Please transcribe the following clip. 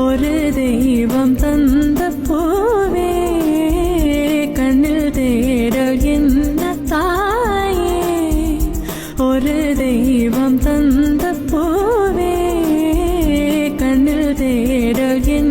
ஒரு தெய்வம் தந்த பூவே கண்ணில் தேடல் என்ன தாயே ஒரு தெய்வம் தந்த பூவே கண்ணில் தேடல் என்ன